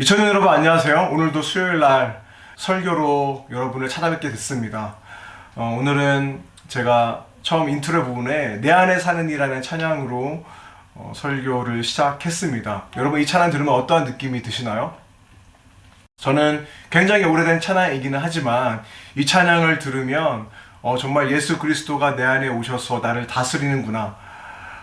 이천년 여러분 안녕하세요. 오늘도 수요일날 설교로 여러분을 찾아뵙게 됐습니다. 오늘은 제가 처음 인트로 부분에 내 안에 사는 이라는 찬양으로 설교를 시작했습니다. 여러분 이 찬양 들으면 어떠한 느낌이 드시나요? 저는 굉장히 오래된 찬양이기는 하지만 이 찬양을 들으면 정말 예수 그리스도가 내 안에 오셔서 나를 다스리는구나.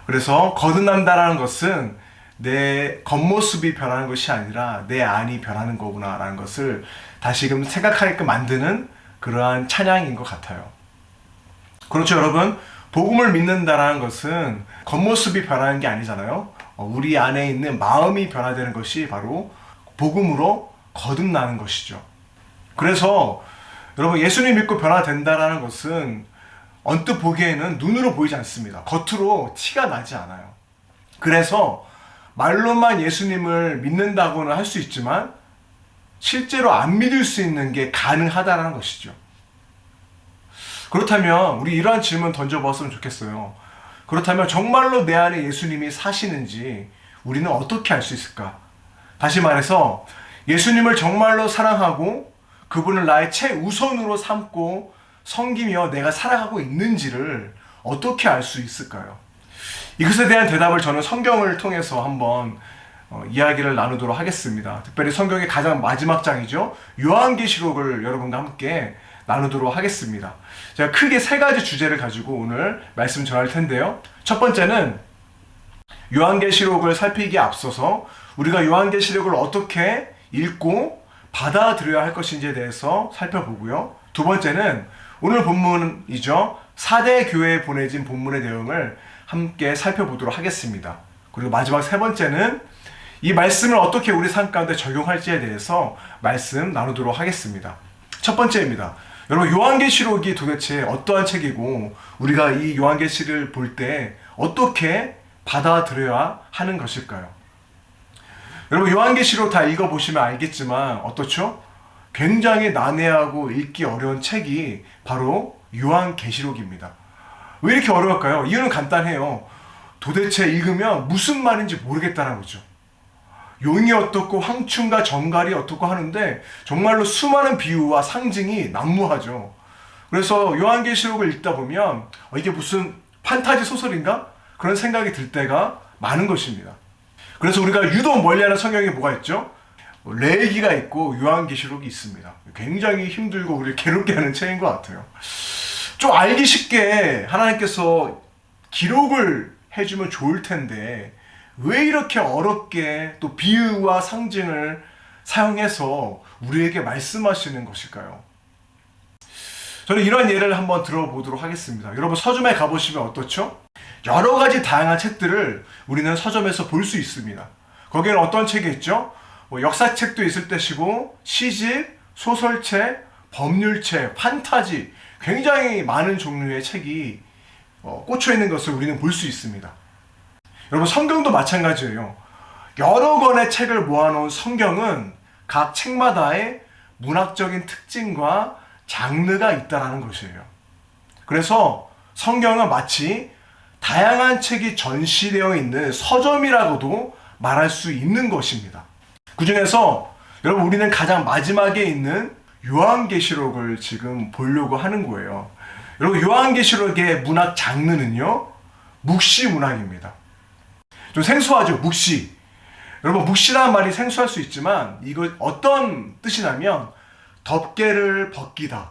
그래서 거듭난다라는 것은 내 겉모습이 변하는 것이 아니라 내 안이 변하는 거구나 라는 것을 다시금 생각하게끔 만드는 그러한 찬양인 것 같아요. 그렇죠, 여러분? 복음을 믿는다라는 것은 겉모습이 변하는 게 아니잖아요. 우리 안에 있는 마음이 변화되는 것이 바로 복음으로 거듭나는 것이죠. 그래서 여러분 예수님 믿고 변화된다라는 것은 언뜻 보기에는 눈으로 보이지 않습니다. 겉으로 티가 나지 않아요. 그래서 말로만 예수님을 믿는다고는 할 수 있지만 실제로 안 믿을 수 있는 게 가능하다는 것이죠. 그렇다면 우리 이러한 질문 던져봤으면 좋겠어요. 그렇다면 정말로 내 안에 예수님이 사시는지 우리는 어떻게 알 수 있을까? 다시 말해서 예수님을 정말로 사랑하고 그분을 나의 최우선으로 삼고 섬기며 내가 살아가고 있는지를 어떻게 알 수 있을까요? 이것에 대한 대답을 저는 성경을 통해서 한번 이야기를 나누도록 하겠습니다. 특별히 성경의 가장 마지막 장이죠. 요한계시록을 여러분과 함께 나누도록 하겠습니다. 제가 크게 세 가지 주제를 가지고 오늘 말씀 전할 텐데요. 첫 번째는 요한계시록을 살피기에 앞서서 우리가 요한계시록을 어떻게 읽고 받아들여야 할 것인지에 대해서 살펴보고요. 두 번째는 오늘 본문이죠. 4대 교회에 보내진 본문의 내용을 함께 살펴보도록 하겠습니다. 그리고 마지막 세 번째는 이 말씀을 어떻게 우리 삶 가운데 적용할지에 대해서 말씀 나누도록 하겠습니다. 첫 번째입니다. 여러분 요한계시록이 도대체 어떠한 책이고 우리가 이 요한계시를 볼 때 어떻게 받아들여야 하는 것일까요? 여러분 요한계시록 다 읽어보시면 알겠지만 어떻죠? 굉장히 난해하고 읽기 어려운 책이 바로 요한계시록입니다. 왜 이렇게 어려울까요? 이유는 간단해요. 도대체 읽으면 무슨 말인지 모르겠다는 거죠. 용이 어떻고 황충과 정갈이 어떻고 하는데 정말로 수많은 비유와 상징이 난무하죠. 그래서 요한계시록을 읽다 보면 이게 무슨 판타지 소설인가? 그런 생각이 들 때가 많은 것입니다. 그래서 우리가 유독 멀리하는 성경에 뭐가 있죠? 레위기가 있고 요한계시록이 있습니다. 굉장히 힘들고 우리를 괴롭게 하는 책인 것 같아요. 좀 알기 쉽게 하나님께서 기록을 해주면 좋을 텐데 왜 이렇게 어렵게 또 비유와 상징을 사용해서 우리에게 말씀하시는 것일까요? 저는 이런 예를 한번 들어보도록 하겠습니다. 여러분 서점에 가보시면 어떻죠? 여러 가지 다양한 책들을 우리는 서점에서 볼 수 있습니다. 거기에는 어떤 책이 있죠? 역사책도 있을 것이고 시집, 소설책, 법률책, 판타지 굉장히 많은 종류의 책이 꽂혀 있는 것을 우리는 볼 수 있습니다. 여러분 성경도 마찬가지예요. 여러 권의 책을 모아놓은 성경은 각 책마다의 문학적인 특징과 장르가 있다는 것이에요. 그래서 성경은 마치 다양한 책이 전시되어 있는 서점이라고도 말할 수 있는 것입니다. 그 중에서 여러분 우리는 가장 마지막에 있는 요한계시록을 지금 보려고 하는 거예요. 여러분 요한계시록의 문학 장르는요 묵시 문학입니다. 좀 생소하죠? 묵시. 여러분 묵시라는 말이 생소할 수 있지만 이거 어떤 뜻이냐면 덮개를 벗기다,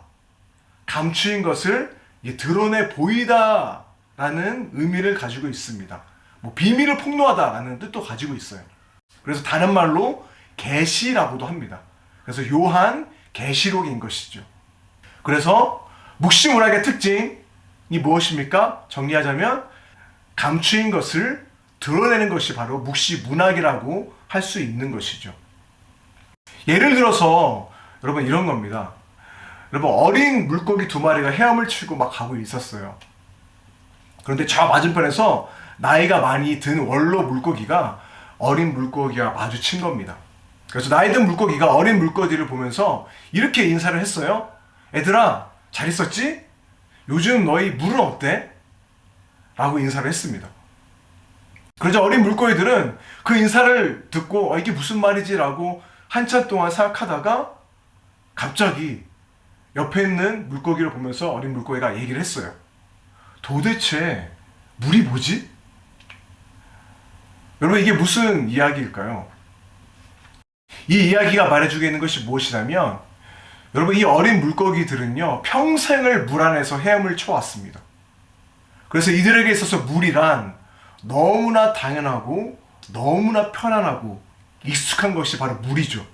감추인 것을 드러내 보이다 라는 의미를 가지고 있습니다. 비밀을 폭로하다 라는 뜻도 가지고 있어요. 그래서 다른 말로 계시라고도 합니다. 그래서 요한 계시록인 것이죠. 그래서 묵시 문학의 특징이 무엇입니까? 정리하자면 감추인 것을 드러내는 것이 바로 묵시 문학이라고 할 수 있는 것이죠. 예를 들어서 여러분 이런 겁니다. 여러분 어린 물고기 2마리가 헤엄을 치고 막 가고 있었어요. 그런데 저 맞은편에서 나이가 많이 든 원로 물고기가 어린 물고기와 마주친 겁니다. 그래서 나이 든 물고기가 어린 물고기를 보면서 이렇게 인사를 했어요. 얘들아 잘 있었지? 요즘 너희 물은 어때? 라고 인사를 했습니다. 그러자 어린 물고기들은 그 인사를 듣고 이게 무슨 말이지? 라고 한참 동안 생각하다가 갑자기 옆에 있는 물고기를 보면서 어린 물고기가 얘기를 했어요. 도대체 물이 뭐지? 여러분, 이게 무슨 이야기일까요? 이 이야기가 말해주고 있는 것이 무엇이냐면, 여러분, 이 어린 물고기들은요, 평생을 물 안에서 헤엄을 쳐왔습니다. 그래서 이들에게 있어서 물이란 너무나 당연하고 너무나 편안하고 익숙한 것이 바로 물이죠.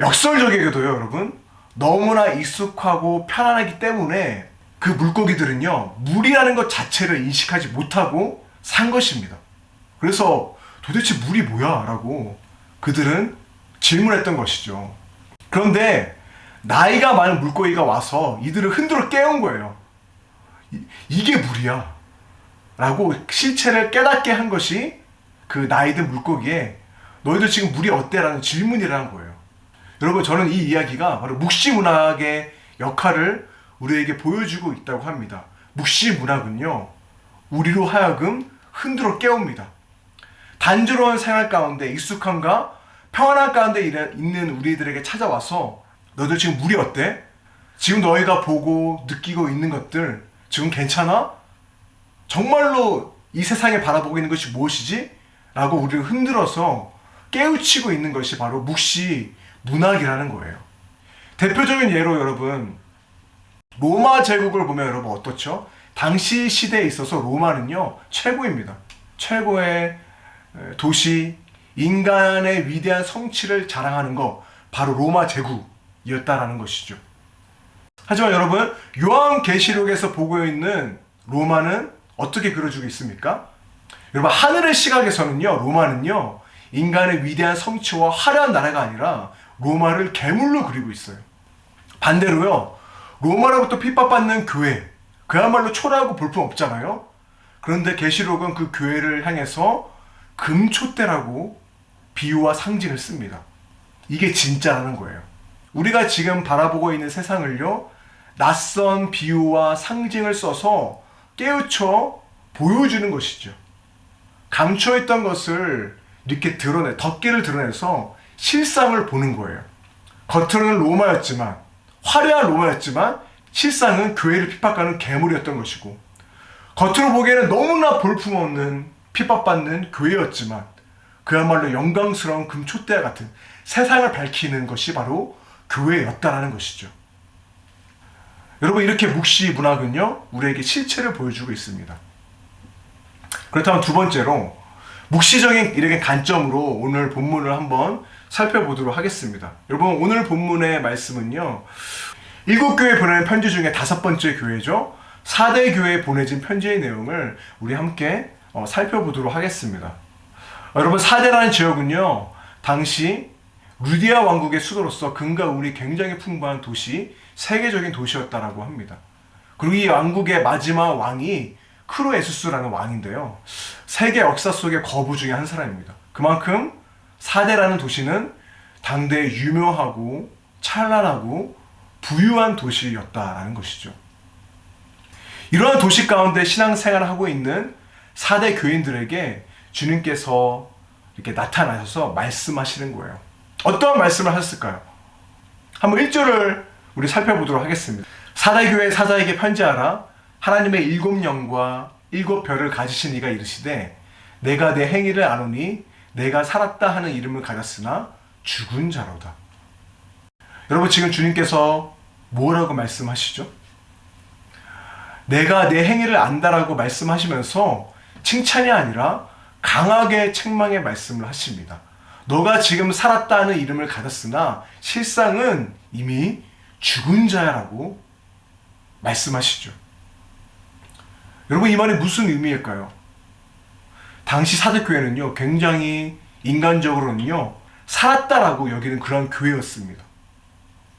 역설적이게도요, 여러분, 너무나 익숙하고 편안하기 때문에 그 물고기들은요, 물이라는 것 자체를 인식하지 못하고 산 것입니다. 그래서 도대체 물이 뭐야? 라고 그들은 질문했던 것이죠. 그런데 나이가 많은 물고기가 와서 이들을 흔들어 깨운 거예요. 이게 물이야 라고 실체를 깨닫게 한 것이 그 나이 든 물고기에 너희들 지금 물이 어때? 라는 질문이라는 거예요. 여러분, 저는 이 이야기가 바로 묵시문학의 역할을 우리에게 보여주고 있다고 합니다. 묵시문학은요, 우리로 하여금 흔들어 깨웁니다. 단조로운 생활 가운데 익숙함과 평안한 가운데 있는 우리들에게 찾아와서 너희들 지금 물이 어때? 지금 너희가 보고 느끼고 있는 것들 지금 괜찮아? 정말로 이 세상에 바라보고 있는 것이 무엇이지? 라고 우리를 흔들어서 깨우치고 있는 것이 바로 묵시 문학이라는 거예요. 대표적인 예로 여러분, 로마 제국을 보면 여러분 어떻죠? 당시 시대에 있어서 로마는요, 최고입니다. 최고의 도시, 인간의 위대한 성취를 자랑하는 거, 바로 로마 제국이었다라는 것이죠. 하지만 여러분, 요한계시록에서 보고 있는 로마는 어떻게 그려주고 있습니까? 여러분, 하늘의 시각에서는요, 로마는요, 인간의 위대한 성취와 화려한 나라가 아니라 로마를 괴물로 그리고 있어요. 반대로요, 로마로부터 핍박받는 교회, 그야말로 초라하고 볼품 없잖아요. 그런데 계시록은 그 교회를 향해서 금촛대라고 비유와 상징을 씁니다. 이게 진짜라는 거예요. 우리가 지금 바라보고 있는 세상을요, 낯선 비유와 상징을 써서 깨우쳐 보여주는 것이죠. 감춰있던 것을 이렇게 덮개를 드러내서 실상을 보는 거예요. 겉으로는 로마였지만, 화려한 로마였지만 실상은 교회를 핍박하는 괴물이었던 것이고, 겉으로 보기에는 너무나 볼품없는 핍박받는 교회였지만 그야말로 영광스러운 금촛대와 같은 세상을 밝히는 것이 바로 교회였다라는 것이죠. 여러분, 이렇게 묵시 문학은요, 우리에게 실체를 보여주고 있습니다. 그렇다면 두 번째로 묵시적인 이렇게 관점으로 오늘 본문을 한번 살펴보도록 하겠습니다. 여러분, 오늘 본문의 말씀은요, 7교회 보내는 편지 중에 5번째 교회죠. 4대 교회에 보내진 편지의 내용을 우리 함께 살펴보도록 하겠습니다. 여러분, 4대라는 지역은요, 당시 루디아 왕국의 수도로서 금과 은이 굉장히 풍부한 도시, 세계적인 도시였다라고 합니다. 그리고 이 왕국의 마지막 왕이 크로에수스라는 왕인데요, 세계 역사 속의 거부 중에 한 사람입니다. 그만큼 4대라는 도시는 당대에 유명하고 찬란하고 부유한 도시였다라는 것이죠. 이러한 도시 가운데 신앙생활을 하고 있는 4대 교인들에게 주님께서 이렇게 나타나셔서 말씀하시는 거예요. 어떠한 말씀을 하셨을까요? 한번 1절을 우리 살펴보도록 하겠습니다. 4대 교회 사자에게 편지하라. 하나님의 7영과 7별을 가지신 이가 이르시되 내가 내 행위를 아노니 내가 살았다 하는 이름을 가졌으나 죽은 자로다. 여러분, 지금 주님께서 뭐라고 말씀하시죠? 내가 내 행위를 안다라고 말씀하시면서 칭찬이 아니라 강하게 책망의 말씀을 하십니다. 너가 지금 살았다는 이름을 가졌으나 실상은 이미 죽은 자라고 말씀하시죠. 여러분, 이 말이 무슨 의미일까요? 당시 사대교회는요, 굉장히 인간적으로는요, 살았다라고 여기는 그런 교회였습니다.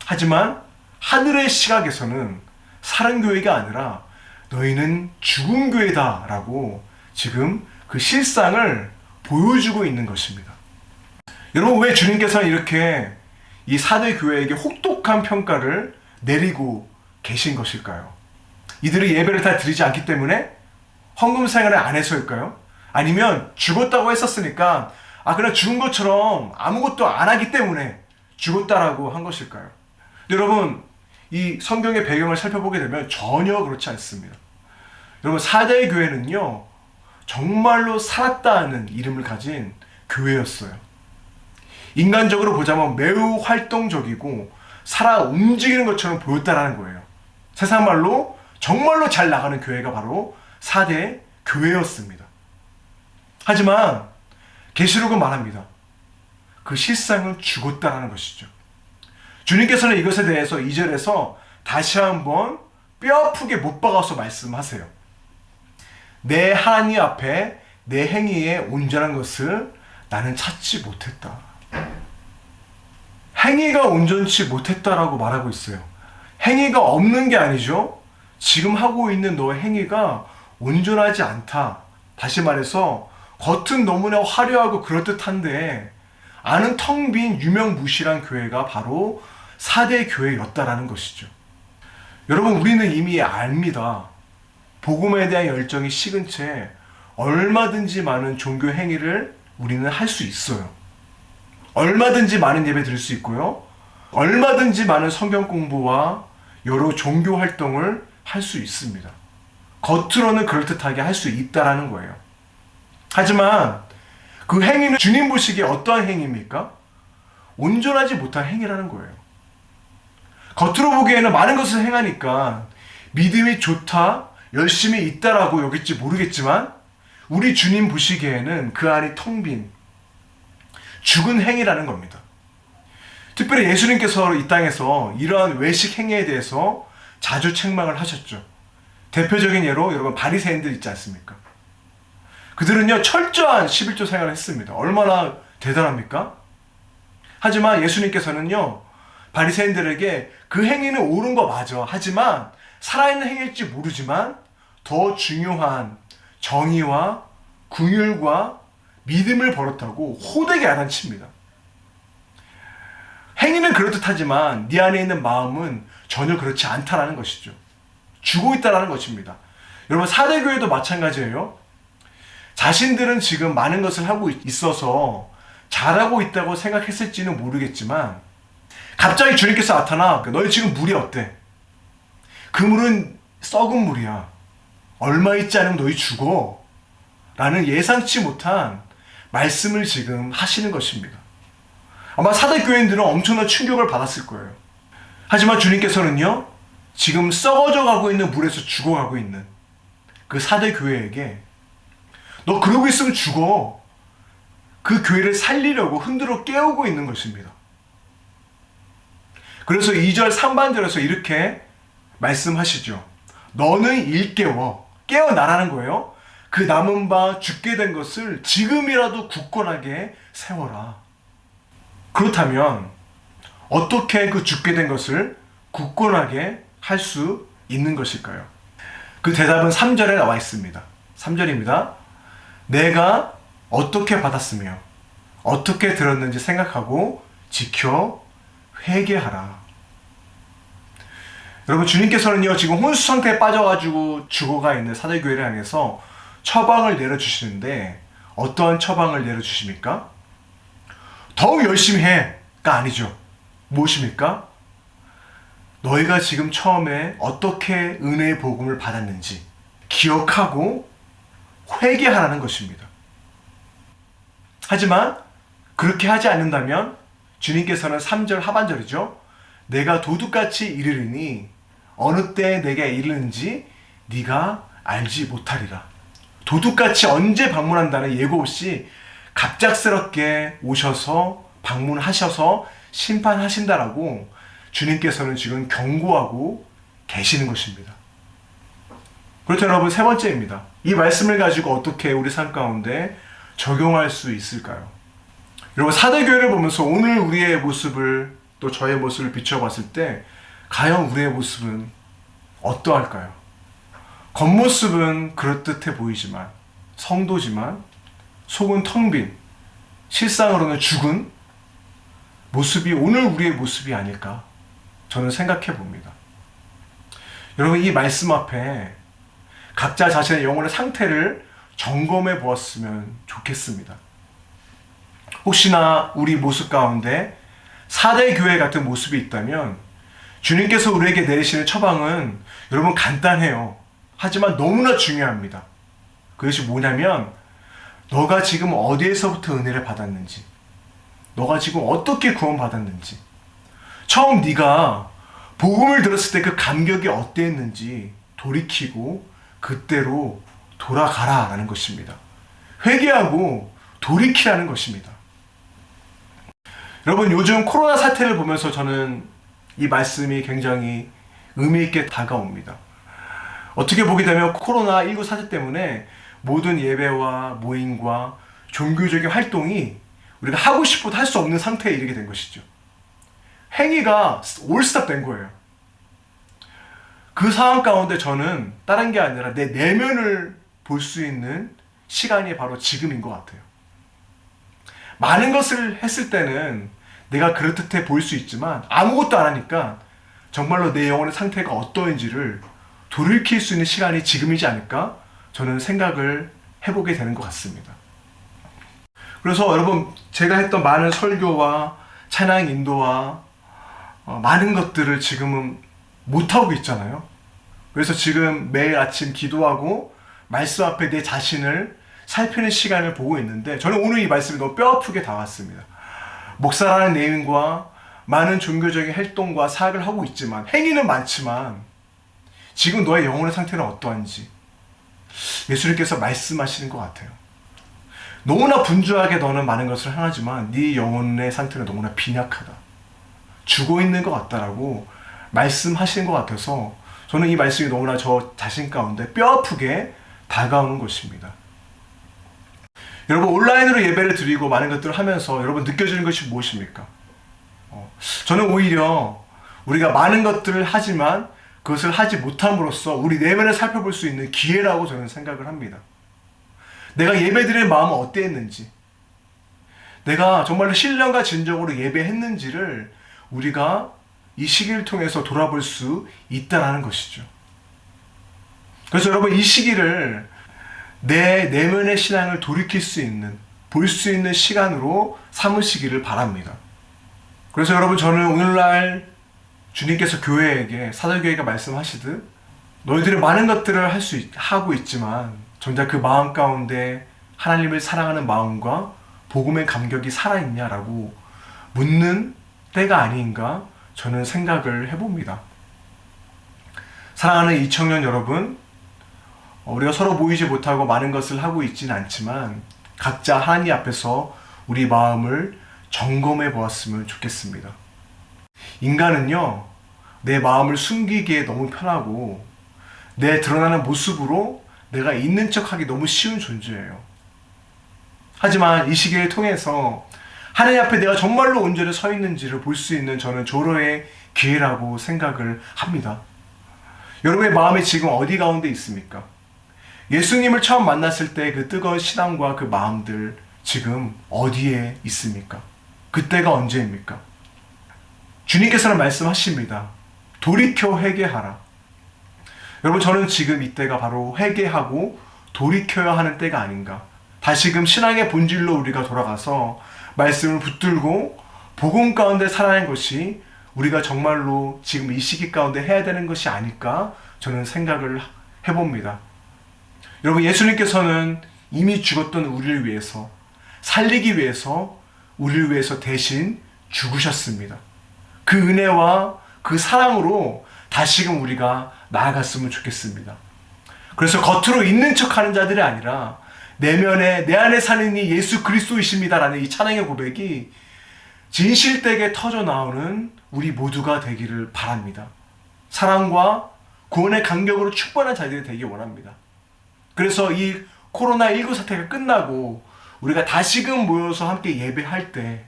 하지만 하늘의 시각에서는 살은 교회가 아니라 너희는 죽은 교회다라고 지금 그 실상을 보여주고 있는 것입니다. 여러분, 왜 주님께서는 이렇게 이 사대 교회에게 혹독한 평가를 내리고 계신 것일까요? 이들이 예배를 다 드리지 않기 때문에? 헌금 생활을 안 해서일까요? 아니면 죽었다고 했었으니까 그냥 죽은 것처럼 아무것도 안 하기 때문에 죽었다라고 한 것일까요? 여러분, 이 성경의 배경을 살펴보게 되면 전혀 그렇지 않습니다. 여러분, 4대 교회는요, 정말로 살았다는 이름을 가진 교회였어요. 인간적으로 보자면 매우 활동적이고 살아 움직이는 것처럼 보였다라는 거예요. 세상 말로 정말로 잘 나가는 교회가 바로 4대 교회였습니다. 하지만 계시록은 말합니다. 그 실상은 죽었다라는 것이죠. 주님께서는 이것에 대해서 2절에서 다시 한번 뼈아프게 못 박아서 말씀하세요. 내 하나님 앞에 내 행위에 온전한 것을 나는 찾지 못했다. 행위가 온전치 못했다라고 말하고 있어요. 행위가 없는 게 아니죠. 지금 하고 있는 너의 행위가 온전하지 않다. 다시 말해서 겉은 너무나 화려하고 그럴듯한데 안은 텅 빈 유명무실한 교회가 바로 4대 교회였다라는 것이죠. 여러분, 우리는 이미 압니다. 복음에 대한 열정이 식은 채 얼마든지 많은 종교 행위를 우리는 할 수 있어요. 얼마든지 많은 예배 드릴 수 있고요. 얼마든지 많은 성경 공부와 여러 종교 활동을 할 수 있습니다. 겉으로는 그럴듯하게 할 수 있다라는 거예요. 하지만 그 행위는 주님 보시기에 어떠한 행위입니까? 온전하지 못한 행위라는 거예요. 겉으로 보기에는 많은 것을 행하니까 믿음이 좋다, 열심히 있다라고 여길지 모르겠지만 우리 주님 보시기에는 그 안이 텅 빈 죽은 행위라는 겁니다. 특별히 예수님께서 이 땅에서 이러한 외식 행위에 대해서 자주 책망을 하셨죠. 대표적인 예로 여러분 바리새인들 있지 않습니까? 그들은요 철저한 11조 생활을 했습니다. 얼마나 대단합니까? 하지만 예수님께서는요 바리새인들에게 그 행위는 옳은 거 맞아. 하지만 살아있는 행위일지 모르지만 더 중요한 정의와 긍휼과 믿음을 버렸다고 호되게 야단칩니다. 행위는 그럴듯하지만 네 안에 있는 마음은 전혀 그렇지 않다라는 것이죠. 죽어 있다라는 것입니다. 여러분 4대 교회도 마찬가지예요. 자신들은 지금 많은 것을 하고 있어서 잘하고 있다고 생각했을지는 모르겠지만 갑자기 주님께서 나타나 너희 지금 물이 어때? 그 물은 썩은 물이야. 얼마 있지 않으면 너희 죽어. 라는 예상치 못한 말씀을 지금 하시는 것입니다. 아마 4대 교인들은 엄청난 충격을 받았을 거예요. 하지만 주님께서는요 지금 썩어져 가고 있는 물에서 죽어가고 있는 그 4대 교회에게 너 그러고 있으면 죽어. 그 교회를 살리려고 흔들어 깨우고 있는 것입니다. 그래서 2절 상반절에서 이렇게 말씀하시죠. 너는 일깨워. 깨어나라는 거예요. 그 남은 바 죽게 된 것을 지금이라도 굳건하게 세워라. 그렇다면 어떻게 그 죽게 된 것을 굳건하게 할 수 있는 것일까요? 그 대답은 3절에 나와 있습니다. 3절입니다. 내가 어떻게 받았으며 어떻게 들었는지 생각하고 지켜 회개하라. 여러분 주님께서는요 지금 혼수 상태에 빠져가지고 죽어가 있는 사대교회를 향해서 처방을 내려주시는데 어떠한 처방을 내려주십니까? 더욱 열심히 해가 아니죠. 무엇입니까? 너희가 지금 처음에 어떻게 은혜의 복음을 받았는지 기억하고 회개하라는 것입니다. 하지만 그렇게 하지 않는다면 주님께서는 3절 하반절이죠. 내가 도둑같이 이르리니 어느 때 내게 이르는지 네가 알지 못하리라. 도둑같이 언제 방문한다는 예고 없이 갑작스럽게 오셔서 방문하셔서 심판하신다라고 주님께서는 지금 경고하고 계시는 것입니다. 그렇죠 여러분, 세 번째입니다. 이 말씀을 가지고 어떻게 우리 삶 가운데 적용할 수 있을까요? 여러분 4대 교회를 보면서 오늘 우리의 모습을 또 저의 모습을 비춰봤을 때 과연 우리의 모습은 어떠할까요? 겉모습은 그럴듯해 보이지만 성도지만 속은 텅 빈 실상으로는 죽은 모습이 오늘 우리의 모습이 아닐까 저는 생각해 봅니다. 여러분 이 말씀 앞에 각자 자신의 영혼의 상태를 점검해 보았으면 좋겠습니다. 혹시나 우리 모습 가운데 4대 교회 같은 모습이 있다면 주님께서 우리에게 내리시는 처방은 여러분 간단해요. 하지만 너무나 중요합니다. 그것이 뭐냐면 너가 지금 어디에서부터 은혜를 받았는지, 너가 지금 어떻게 구원받았는지, 처음 네가 복음을 들었을 때 그 감격이 어땠는지 돌이키고 그때로 돌아가라라는 것입니다. 회개하고 돌이키라는 것입니다. 여러분, 요즘 코로나 사태를 보면서 저는 이 말씀이 굉장히 의미 있게 다가옵니다. 어떻게 보게 되면 코로나19 사태 때문에 모든 예배와 모임과 종교적인 활동이 우리가 하고 싶어도 할 수 없는 상태에 이르게 된 것이죠. 행위가 올스톱된 거예요. 그 상황 가운데 저는 다른 게 아니라 내 내면을 볼 수 있는 시간이 바로 지금인 것 같아요. 많은 것을 했을 때는 내가 그럴듯해 보일 수 있지만 아무것도 안 하니까 정말로 내 영혼의 상태가 어떠한지를 돌이킬 수 있는 시간이 지금이지 않을까 저는 생각을 해보게 되는 것 같습니다. 그래서 여러분, 제가 했던 많은 설교와 찬양 인도와 많은 것들을 지금은 못하고 있잖아요. 그래서 지금 매일 아침 기도하고 말씀 앞에 내 자신을 살피는 시간을 보고 있는데 저는 오늘 이 말씀이 너무 뼈아프게 다왔습니다. 목사라는 네임과 많은 종교적인 활동과 사역을 하고 있지만, 행위는 많지만 지금 너의 영혼의 상태는 어떠한지 예수님께서 말씀하시는 것 같아요. 너무나 분주하게 너는 많은 것을 행하지만 네 영혼의 상태는 너무나 빈약하다, 죽어 있는 것 같다라고 말씀하시는 것 같아서 저는 이 말씀이 너무나 저 자신 가운데 뼈아프게 다가오는 것입니다. 여러분, 온라인으로 예배를 드리고 많은 것들을 하면서 여러분 느껴지는 것이 무엇입니까? 저는 오히려 우리가 많은 것들을 하지만 그것을 하지 못함으로써 우리 내면을 살펴볼 수 있는 기회라고 저는 생각을 합니다. 내가 예배드릴 마음은 어땠는지, 내가 정말로 신령과 진정으로 예배했는지를 우리가 이 시기를 통해서 돌아볼 수 있다는 것이죠. 그래서 여러분, 이 시기를 내 내면의 신앙을 돌이킬 수 있는, 볼 수 있는 시간으로 삼으시기를 바랍니다. 그래서 여러분, 저는 오늘날 주님께서 교회에게, 사도교회가 말씀하시듯 너희들이 많은 것들을 하고 있지만 정작 그 마음 가운데 하나님을 사랑하는 마음과 복음의 감격이 살아있냐라고 묻는 때가 아닌가 저는 생각을 해봅니다. 사랑하는 이청년 여러분, 우리가 서로 보이지 못하고 많은 것을 하고 있지는 않지만 각자 하나님 앞에서 우리 마음을 점검해 보았으면 좋겠습니다. 인간은요, 내 마음을 숨기기에 너무 편하고 내 드러나는 모습으로 내가 있는 척하기 너무 쉬운 존재예요. 하지만 이 시기를 통해서 하나님 앞에 내가 정말로 온전히 서 있는지를 볼 수 있는 저는 조로의 기회라고 생각을 합니다. 여러분의 마음이 지금 어디 가운데 있습니까? 예수님을 처음 만났을 때 그 뜨거운 신앙과 그 마음들 지금 어디에 있습니까? 그때가 언제입니까? 주님께서는 말씀하십니다. 돌이켜 회개하라. 여러분, 저는 지금 이때가 바로 회개하고 돌이켜야 하는 때가 아닌가. 다시금 신앙의 본질로 우리가 돌아가서 말씀을 붙들고 복음 가운데 살아낸 것이 우리가 정말로 지금 이 시기 가운데 해야 되는 것이 아닐까 저는 생각을 해봅니다. 여러분, 예수님께서는 이미 죽었던 우리를 위해서, 살리기 위해서, 우리를 위해서 대신 죽으셨습니다. 그 은혜와 그 사랑으로 다시금 우리가 나아갔으면 좋겠습니다. 그래서 겉으로 있는 척하는 자들이 아니라 내면에, 내 안에 사는 이 예수 그리스도이십니다라는 이 찬양의 고백이 진실되게 터져 나오는 우리 모두가 되기를 바랍니다. 사랑과 구원의 간격으로 충만한 자들이 되기 원합니다. 그래서 이 코로나19 사태가 끝나고 우리가 다시금 모여서 함께 예배할 때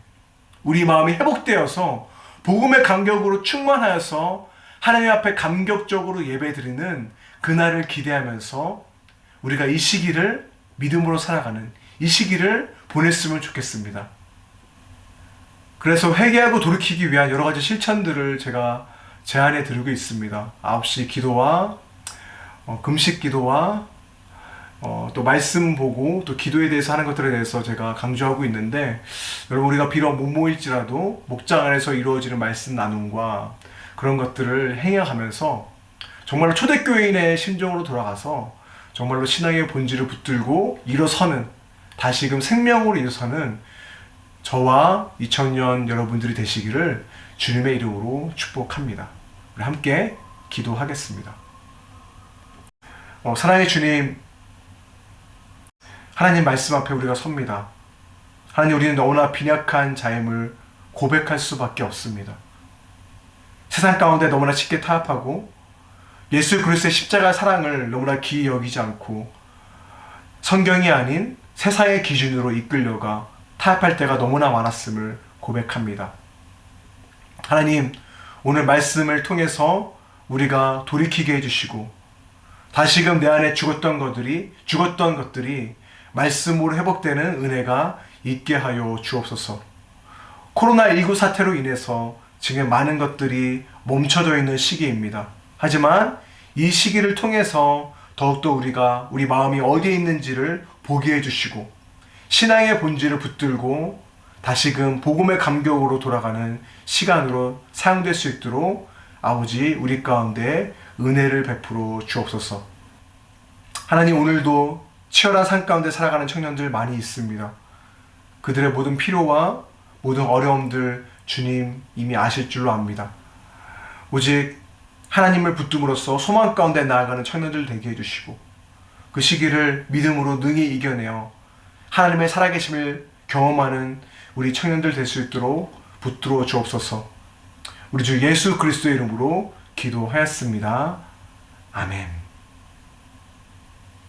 우리 마음이 회복되어서 복음의 간격으로 충만하여서 하나님 앞에 감격적으로 예배드리는 그날을 기대하면서 우리가 이 시기를 믿음으로 살아가는 이 시기를 보냈으면 좋겠습니다. 그래서 회개하고 돌이키기 위한 여러 가지 실천들을 제가 제안해 드리고 있습니다. 9시 기도와 금식 기도와 또 말씀 보고 또 기도에 대해서 하는 것들에 대해서 제가 강조하고 있는데, 여러분 우리가 비록 못 모일지라도 목장 안에서 이루어지는 말씀 나눔과 그런 것들을 행해가면서 정말로 초대교인의 심정으로 돌아가서 정말로 신앙의 본질을 붙들고 일어서는, 다시금 생명으로 일어서는 저와 2000년 여러분들이 되시기를 주님의 이름으로 축복합니다. 우리 함께 기도하겠습니다. 사랑의 주님, 하나님 말씀 앞에 우리가 섭니다. 하나님, 우리는 너무나 빈약한 자임을 고백할 수밖에 없습니다. 세상 가운데 너무나 쉽게 타협하고 예수 그리스도의 십자가 사랑을 너무나 기이 여기지 않고 성경이 아닌 세상의 기준으로 이끌려가 타협할 때가 너무나 많았음을 고백합니다. 하나님, 오늘 말씀을 통해서 우리가 돌이키게 해주시고 다시금 내 안에 죽었던 것들이 말씀으로 회복되는 은혜가 있게 하여 주옵소서. 코로나19 사태로 인해서 지금 많은 것들이 멈춰져 있는 시기입니다. 하지만 이 시기를 통해서 더욱더 우리가 우리 마음이 어디에 있는지를 보게 해주시고 신앙의 본질을 붙들고 다시금 복음의 감격으로 돌아가는 시간으로 사용될 수 있도록 아버지 우리 가운데 은혜를 베풀어 주옵소서. 하나님, 오늘도 치열한 삶 가운데 살아가는 청년들 많이 있습니다. 그들의 모든 필요와 모든 어려움들 주님 이미 아실 줄로 압니다. 오직 하나님을 붙듦으로써 소망 가운데 나아가는 청년들 되게 해주시고 그 시기를 믿음으로 능히 이겨내어 하나님의 살아계심을 경험하는 우리 청년들 될 수 있도록 붙들어 주옵소서. 우리 주 예수 그리스도의 이름으로 기도하였습니다. 아멘.